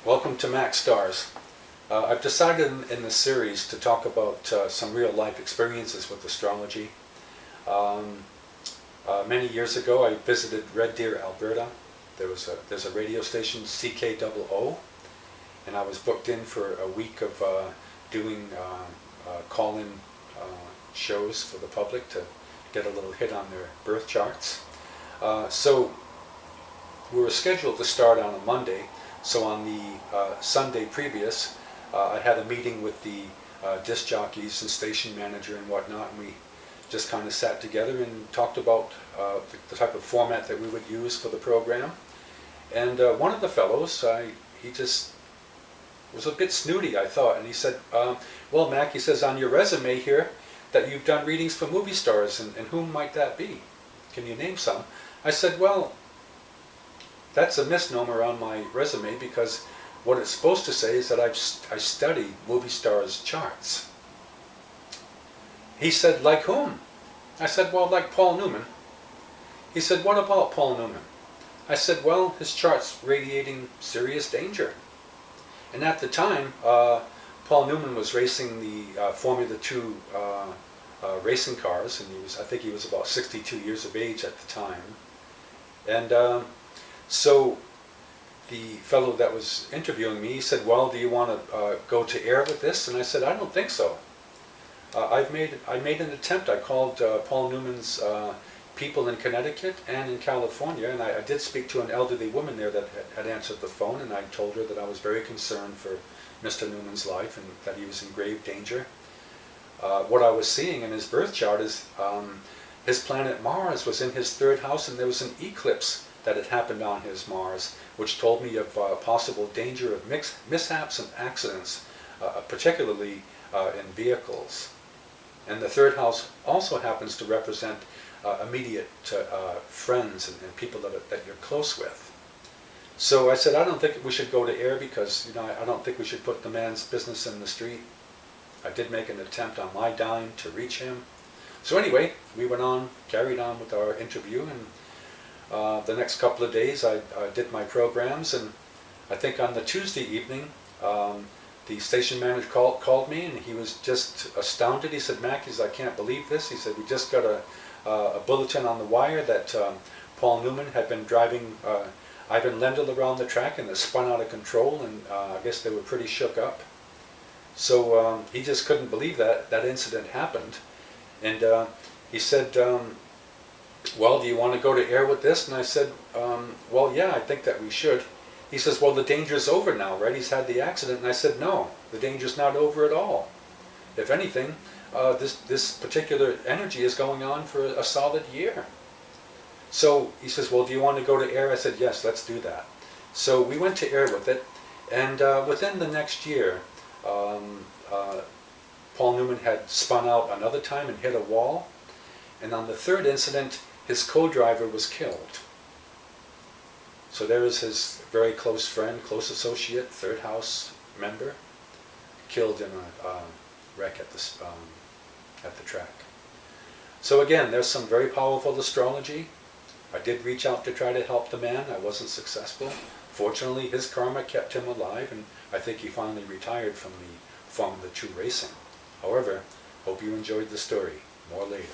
Welcome to Mac Stars. I've decided in this series to talk about some real life experiences with astrology. Many years ago I visited Red Deer, Alberta. There's a radio station, CKOO, and I was booked in for a week of doing call-in shows for the public to get a little hit on their birth charts. So we were scheduled to start on a Monday. So on the Sunday previous, I had a meeting with the disc jockeys and station manager and whatnot, and we just kind of sat together and talked about the type of format that we would use for the program. And one of the fellows, he just was a bit snooty, I thought, and he said, well, Mac, he says, on your resume here that you've done readings for movie stars, and whom might that be? Can you name some? I said, well, that's a misnomer on my resume, because what it's supposed to say is that I study movie stars' charts. He said, like whom? I said, well, like Paul Newman. He said, what about Paul Newman? I said, well, his chart's radiating serious danger. And at the time, Paul Newman was racing the Formula 2 racing cars, and I think he was about 62 years of age at the time. And so the fellow that was interviewing me, he said, well, do you want to go to air with this? And I said, I don't think so. I made an attempt. I called Paul Newman's people in Connecticut and in California, and I did speak to an elderly woman there that had answered the phone, and I told her that I was very concerned for Mr. Newman's life and that he was in grave danger. What I was seeing in his birth chart is his planet Mars was in his third house, and there was an eclipse that had happened on his Mars, which told me of possible danger of mishaps and accidents, particularly in vehicles. And the third house also happens to represent immediate friends and people that you're close with. So I said, I don't think we should go to air, because I don't think we should put the man's business in the street. I did make an attempt on my dime to reach him. So anyway, we carried on with our interview, and the next couple of days I did my programs, and I think on the Tuesday evening the station manager called me, and he was just astounded. He said, Mac, I can't believe this. He said, we just got a bulletin on the wire that Paul Newman had been driving Ivan Lendl around the track, and it spun out of control, and I guess they were pretty shook up. So he just couldn't believe that incident happened. And he said, well, do you want to go to air with this? And I said, well, yeah, I think that we should. He says, well, the danger's over now, right? He's had the accident. And I said, no, the danger's not over at all. If anything, this particular energy is going on for a solid year. So he says, well, do you want to go to air? I said, yes, let's do that. So we went to air with it, and within the next year, Paul Newman had spun out another time and hit a wall, and on the third incident, his co-driver was killed. So there is his very close friend, close associate, third house member, killed in a wreck at the track. So again, there's some very powerful astrology. I did reach out to try to help the man. I wasn't successful. Fortunately, his karma kept him alive, and I think he finally retired from the Formula 2 racing. However, hope you enjoyed the story. More later.